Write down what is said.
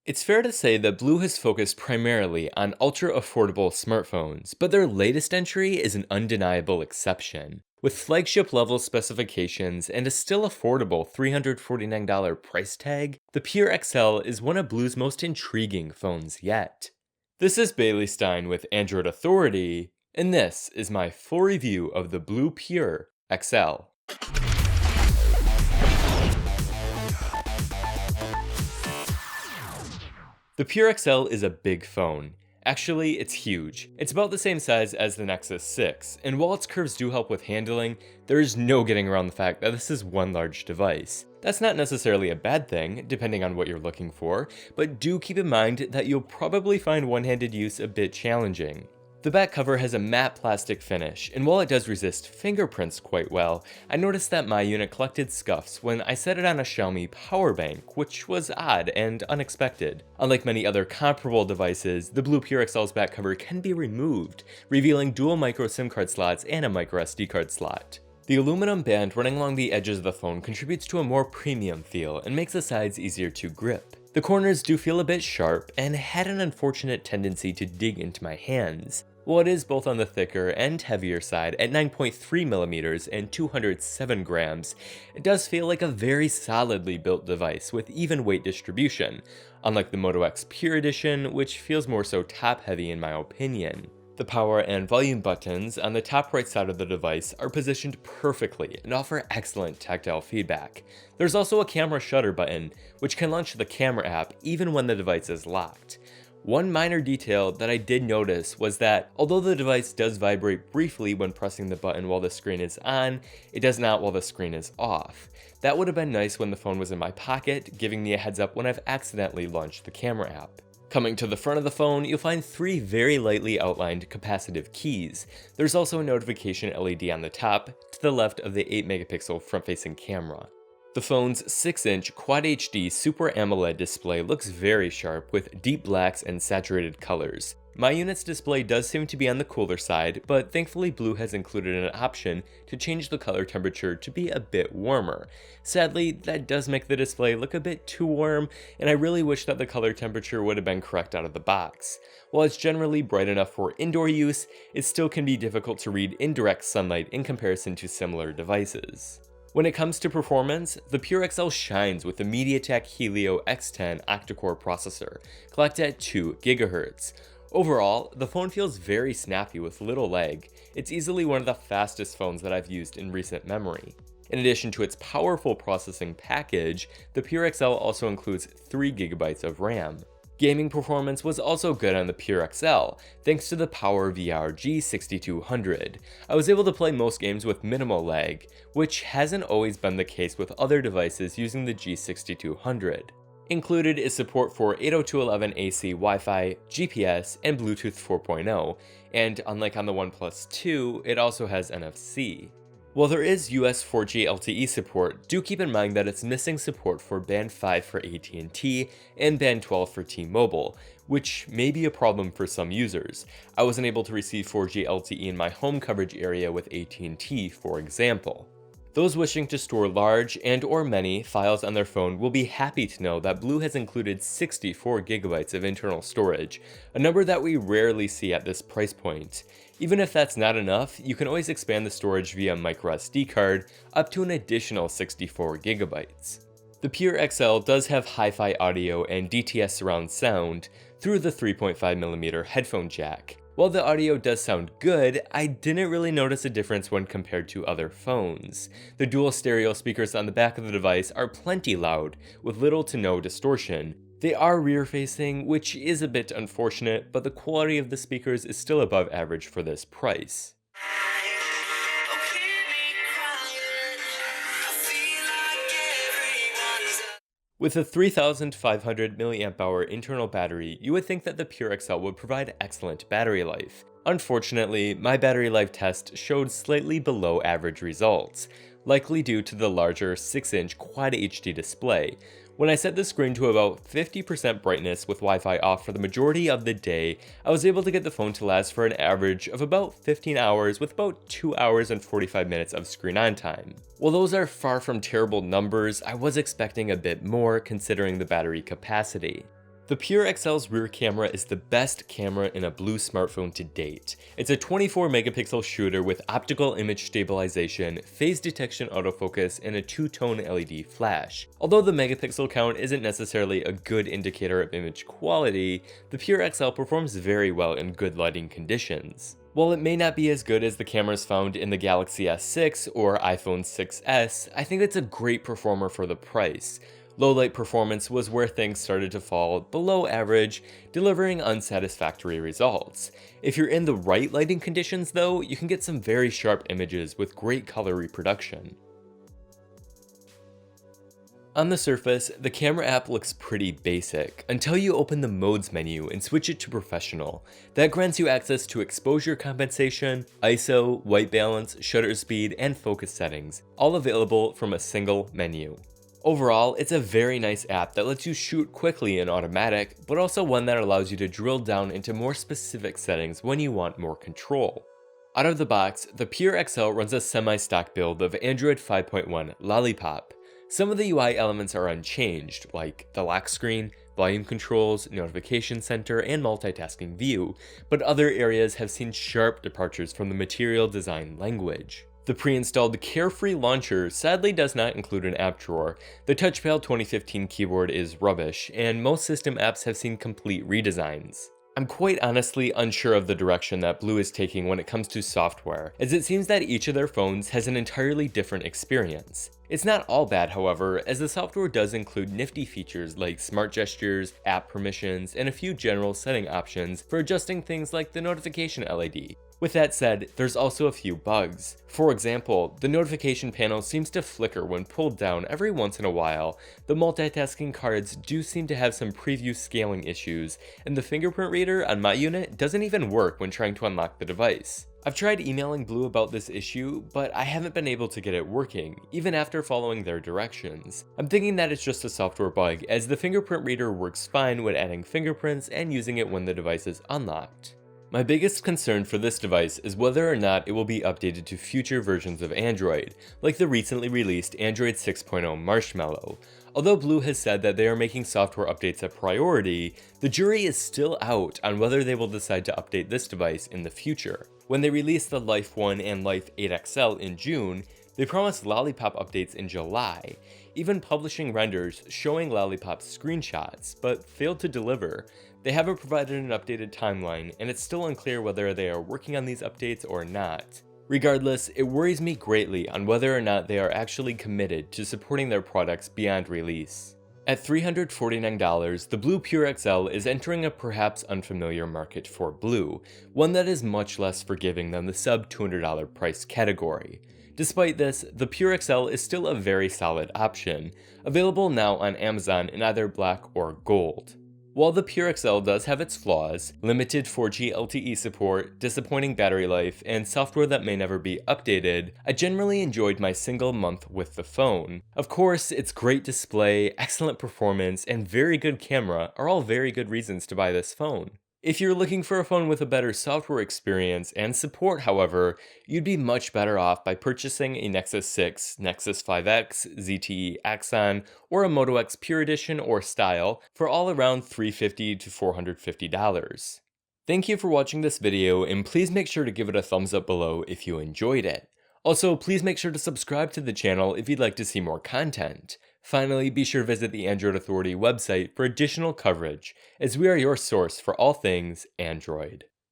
It's fair to say that BLU has focused primarily on ultra-affordable smartphones, but their latest entry is an undeniable exception. With flagship-level specifications and a still affordable $349 price tag, the Pure XL is one of BLU's most intriguing phones yet. This is Bailey Stein with Android Authority, and this is my full review of the BLU Pure XL. The Pure XL is a big phone. Actually, it's huge. It's about the same size as the Nexus 6, and while its curves do help with handling, there is no getting around the fact that this is one large device. That's not necessarily a bad thing, depending on what you're looking for, but do keep in mind that you'll probably find one-handed use a bit challenging. The back cover has a matte plastic finish, and while it does resist fingerprints quite well, I noticed that my unit collected scuffs when I set it on a Xiaomi power bank, which was odd and unexpected. Unlike many other comparable devices, the BLU Pure XL's back cover can be removed, revealing dual micro SIM card slots and a micro SD card slot. The aluminum band running along the edges of the phone contributes to a more premium feel and makes the sides easier to grip. The corners do feel a bit sharp and had an unfortunate tendency to dig into my hands. While it is both on the thicker and heavier side at 9.3mm and 207 grams, it does feel like a very solidly built device with even weight distribution, unlike the Moto X Pure Edition, which feels more so top heavy in my opinion. The power and volume buttons on the top right side of the device are positioned perfectly and offer excellent tactile feedback. There's also a camera shutter button, which can launch the camera app even when the device is locked. One minor detail that I did notice was that although the device does vibrate briefly when pressing the button while the screen is on, it does not while the screen is off. That would have been nice when the phone was in my pocket, giving me a heads up when I've accidentally launched the camera app. Coming to the front of the phone, you'll find three very lightly outlined capacitive keys. There's also a notification LED on the top, to the left of the 8-megapixel front-facing camera. The phone's 6-inch Quad HD Super AMOLED display looks very sharp with deep blacks and saturated colors. My unit's display does seem to be on the cooler side, but thankfully BLU has included an option to change the color temperature to be a bit warmer. Sadly, that does make the display look a bit too warm, and I really wish that the color temperature would have been correct out of the box. While it's generally bright enough for indoor use, it still can be difficult to read in direct sunlight in comparison to similar devices. When it comes to performance, the Pure XL shines with the MediaTek Helio X10 octa-core processor, clocked at 2 GHz. Overall, the phone feels very snappy with little lag. It's easily one of the fastest phones that I've used in recent memory. In addition to its powerful processing package, the Pure XL also includes 3 GB of RAM. Gaming performance was also good on the Pure XL, thanks to the PowerVR G6200. I was able to play most games with minimal lag, which hasn't always been the case with other devices using the G6200. Included is support for 802.11ac Wi-Fi, GPS, and Bluetooth 4.0, and unlike on the OnePlus 2, it also has NFC. While there is US 4G LTE support, do keep in mind that it's missing support for Band 5 for AT&T and Band 12 for T-Mobile, which may be a problem for some users. I wasn't able to receive 4G LTE in my home coverage area with AT&T, for example. Those wishing to store large and/or many files on their phone will be happy to know that BLU has included 64 GB of internal storage, a number that we rarely see at this price point. Even if that's not enough, you can always expand the storage via microSD card up to an additional 64 GB. The Pure XL does have hi-fi audio and DTS surround sound through the 3.5mm headphone jack. While the audio does sound good, I didn't really notice a difference when compared to other phones. The dual stereo speakers on the back of the device are plenty loud, with little to no distortion. They are rear-facing, which is a bit unfortunate, but the quality of the speakers is still above average for this price. With a 3500 mAh internal battery, you would think that the Pure XL would provide excellent battery life. Unfortunately, my battery life test showed slightly below average results, likely due to the larger 6-inch Quad HD display. When I set the screen to about 50% brightness with Wi-Fi off for the majority of the day, I was able to get the phone to last for an average of about 15 hours with about 2 hours and 45 minutes of screen on time. While those are far from terrible numbers, I was expecting a bit more considering the battery capacity. The Pure XL's rear camera is the best camera in a BLU smartphone to date. It's a 24 megapixel shooter with optical image stabilization, phase detection autofocus, and a two-tone LED flash. Although the megapixel count isn't necessarily a good indicator of image quality, the Pure XL performs very well in good lighting conditions. While it may not be as good as the cameras found in the Galaxy S6 or iPhone 6s, I think it's a great performer for the price. Low light performance was where things started to fall below average, delivering unsatisfactory results. If you're in the right lighting conditions though, you can get some very sharp images with great color reproduction. On the surface, the camera app looks pretty basic, until you open the modes menu and switch it to professional. That grants you access to exposure compensation, ISO, white balance, shutter speed, and focus settings, all available from a single menu. Overall, it's a very nice app that lets you shoot quickly in automatic, but also one that allows you to drill down into more specific settings when you want more control. Out of the box, the Pure XL runs a semi-stock build of Android 5.1 Lollipop. Some of the UI elements are unchanged, like the lock screen, volume controls, notification center, and multitasking view, but other areas have seen sharp departures from the material design language. The pre-installed Carefree launcher sadly does not include an app drawer, the Touchpad 2015 keyboard is rubbish, and most system apps have seen complete redesigns. I'm quite honestly unsure of the direction that BLU is taking when it comes to software, as it seems that each of their phones has an entirely different experience. It's not all bad, however, as the software does include nifty features like smart gestures, app permissions, and a few general setting options for adjusting things like the notification LED. With that said, there's also a few bugs. For example, the notification panel seems to flicker when pulled down every once in a while, the multitasking cards do seem to have some preview scaling issues, and the fingerprint reader on my unit doesn't even work when trying to unlock the device. I've tried emailing BLU about this issue, but I haven't been able to get it working, even after following their directions. I'm thinking that it's just a software bug, as the fingerprint reader works fine when adding fingerprints and using it when the device is unlocked. My biggest concern for this device is whether or not it will be updated to future versions of Android, like the recently released Android 6.0 Marshmallow. Although BLU has said that they are making software updates a priority, the jury is still out on whether they will decide to update this device in the future. When they released the Life 1 and Life 8 XL in June, they promised Lollipop updates in July, even publishing renders showing Lollipop screenshots, but failed to deliver. They haven't provided an updated timeline, and it's still unclear whether they are working on these updates or not. Regardless, it worries me greatly on whether or not they are actually committed to supporting their products beyond release. At $349, the BLU Pure XL is entering a perhaps unfamiliar market for BLU, one that is much less forgiving than the sub $200 price category. Despite this, the Pure XL is still a very solid option, available now on Amazon in either black or gold. While the Pure XL does have its flaws, limited 4G LTE support, disappointing battery life, and software that may never be updated, I generally enjoyed my single month with the phone. Of course, its great display, excellent performance, and very good camera are all very good reasons to buy this phone. If you're looking for a phone with a better software experience and support, however, you'd be much better off by purchasing a Nexus 6, Nexus 5X, ZTE Axon, or a Moto X Pure Edition or Style for all around $350 to $450. Thank you for watching this video, and please make sure to give it a thumbs up below if you enjoyed it. Also, please make sure to subscribe to the channel if you'd like to see more content. Finally, be sure to visit the Android Authority website for additional coverage, as we are your source for all things Android.